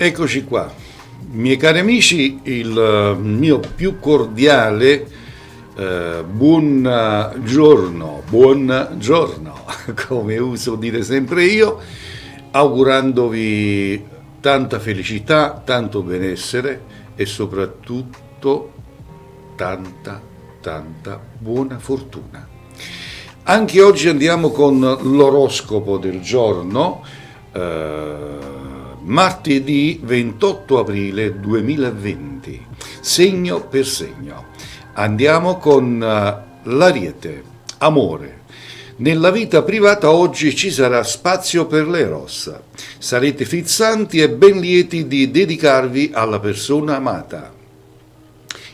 Eccoci qua, miei cari amici, il mio più cordiale buongiorno, come uso dire sempre io, augurandovi tanta felicità, tanto benessere e soprattutto tanta buona fortuna. Anche oggi andiamo con l'oroscopo del giorno, martedì 28 aprile 2020, segno per segno. Andiamo con l'Ariete, amore. Nella vita privata oggi ci sarà spazio per l'eros. Sarete frizzanti e ben lieti di dedicarvi alla persona amata.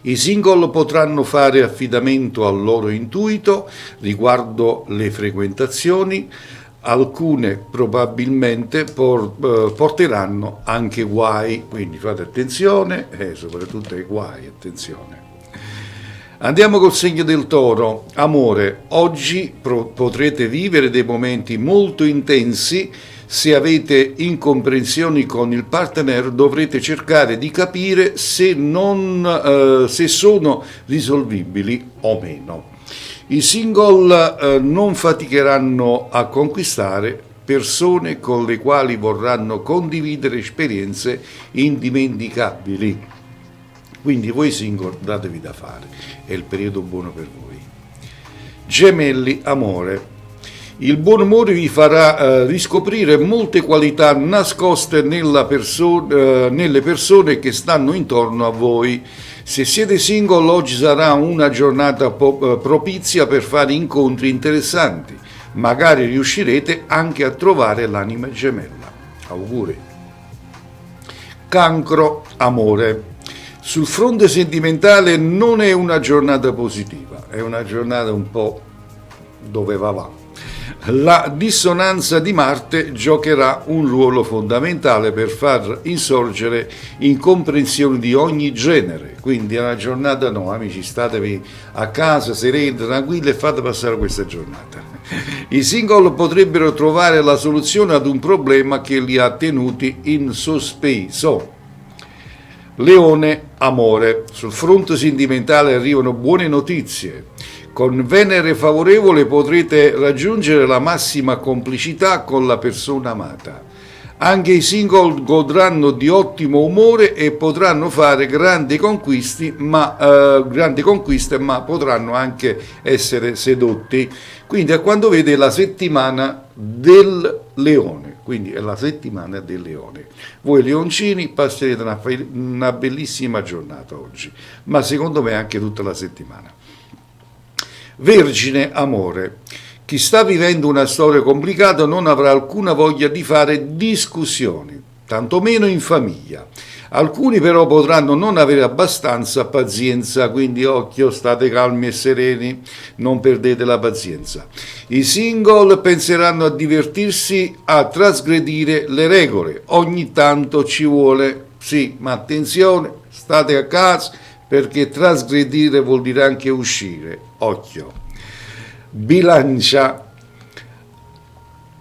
I single potranno fare affidamento al loro intuito riguardo le frequentazioni. Alcune probabilmente porteranno anche guai, quindi fate attenzione e soprattutto ai guai, attenzione. Andiamo col segno del Toro, amore. Oggi potrete vivere dei momenti molto intensi. Se avete incomprensioni con il partner dovrete cercare di capire se sono risolvibili o meno. I single non faticheranno a conquistare persone con le quali vorranno condividere esperienze indimenticabili. Quindi voi single datevi da fare, è il periodo buono per voi. Gemelli, amore. Il buon umore vi farà riscoprire molte qualità nascoste nelle persone che stanno intorno a voi. Se siete single, oggi sarà una giornata propizia per fare incontri interessanti. Magari riuscirete anche a trovare l'anima gemella. Auguri. Cancro, amore. Sul fronte sentimentale non è una giornata positiva, è una giornata un po' dove va. La dissonanza di Marte giocherà un ruolo fondamentale per far insorgere incomprensioni di ogni genere, quindi è una giornata amici, statevi a casa sereni, tranquilli e fate passare questa giornata. I single potrebbero trovare la soluzione ad un problema che li ha tenuti in sospeso. Leone, amore. Sul fronte sentimentale arrivano buone notizie. Con Venere favorevole potrete raggiungere la massima complicità con la persona amata. Anche i single godranno di ottimo umore e potranno fare grandi conquiste, ma potranno anche essere sedotti. Quindi a quando vede la settimana del Leone, quindi è la settimana del Leone. Voi leoncini passerete una bellissima giornata oggi, ma secondo me anche tutta la settimana. Vergine, amore. Chi sta vivendo una storia complicata non avrà alcuna voglia di fare discussioni, tantomeno in famiglia. Alcuni però potranno non avere abbastanza pazienza, quindi occhio, state calmi e sereni, non perdete la pazienza. I single penseranno a divertirsi, a trasgredire le regole. Ogni tanto ci vuole, sì, ma attenzione, state a casa, perché trasgredire vuol dire anche uscire, occhio. Bilancia,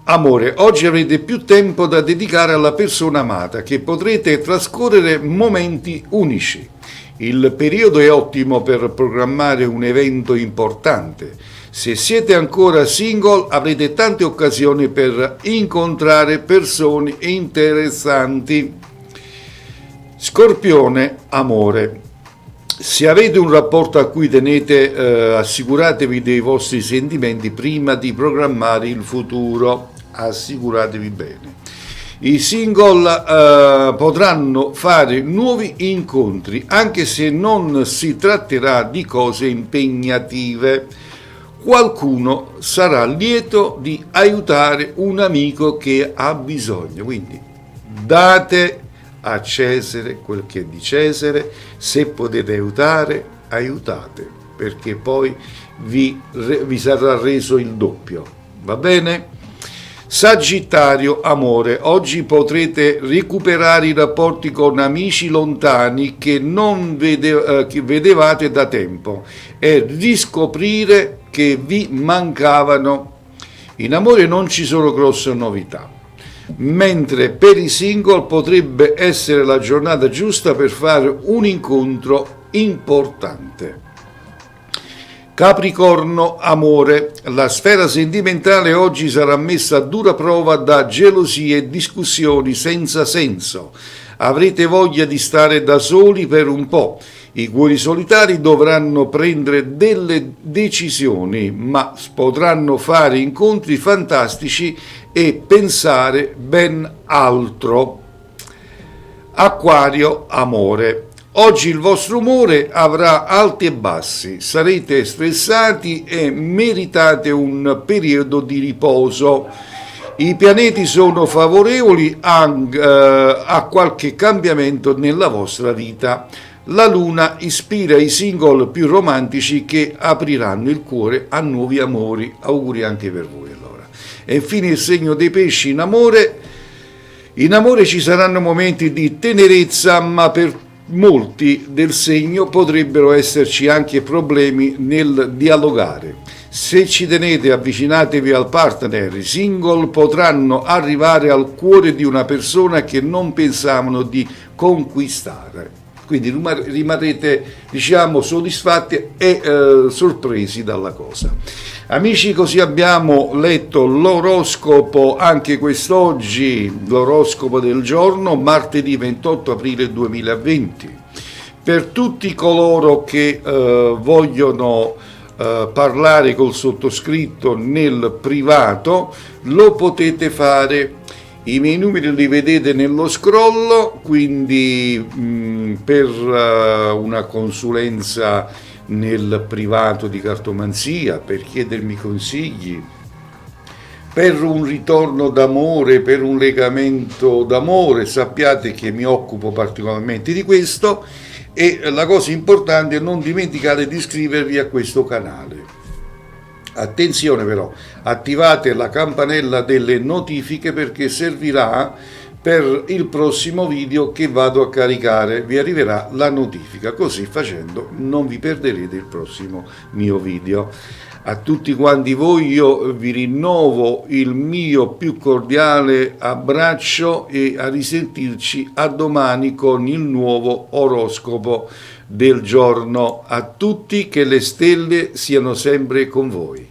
amore, oggi avrete più tempo da dedicare alla persona amata, che potrete trascorrere momenti unici. Il periodo è ottimo per programmare un evento importante. Se siete ancora single avrete tante occasioni per incontrare persone interessanti. Scorpione, amore. Se avete un rapporto a cui tenete, assicuratevi dei vostri sentimenti prima di programmare il futuro. Assicuratevi bene. I single potranno fare nuovi incontri, anche se non si tratterà di cose impegnative. Qualcuno sarà lieto di aiutare un amico che ha bisogno. Quindi date a Cesare quel che è di Cesare, se potete aiutare, aiutate, perché poi vi sarà reso il doppio, va bene? Sagittario, amore, oggi potrete recuperare i rapporti con amici lontani che non che vedevate da tempo e riscoprire che vi mancavano. In amore non ci sono grosse novità. mentre per i single potrebbe essere la giornata giusta per fare un incontro importante. Capricorno, amore. La sfera sentimentale oggi sarà messa a dura prova da gelosie e discussioni senza senso. Avrete voglia di stare da soli per un po'. I cuori solitari dovranno prendere delle decisioni, ma potranno fare incontri fantastici e pensare ben altro. Acquario, amore. Oggi il vostro umore avrà alti e bassi, sarete stressati e meritate un periodo di riposo. I pianeti sono favorevoli a qualche cambiamento nella vostra vita. La luna ispira i single più romantici che apriranno il cuore a nuovi amori. Auguri anche per voi allora. E infine il segno dei pesci in amore. In amore ci saranno momenti di tenerezza, ma per molti del segno potrebbero esserci anche problemi nel dialogare. Se ci tenete, avvicinatevi al partner. I single potranno arrivare al cuore di una persona che non pensavano di conquistare. Quindi rimarrete, diciamo, soddisfatti e sorpresi dalla cosa. Amici, così abbiamo letto l'oroscopo anche quest'oggi, l'oroscopo del giorno, martedì 28 aprile 2020. Per tutti coloro che vogliono parlare col sottoscritto nel privato, lo potete fare. I miei numeri li vedete nello scroll, quindi per una consulenza nel privato di cartomanzia, per chiedermi consigli, per un ritorno d'amore, per un legamento d'amore, sappiate che mi occupo particolarmente di questo e la cosa importante è non dimenticate di iscrivervi a questo canale. Attenzione però, attivate la campanella delle notifiche perché servirà per il prossimo video che vado a caricare, vi arriverà la notifica, così facendo non vi perderete il prossimo mio video. A tutti quanti voi io vi rinnovo il mio più cordiale abbraccio e a risentirci a domani con il nuovo oroscopo del giorno. A tutti, che le stelle siano sempre con voi.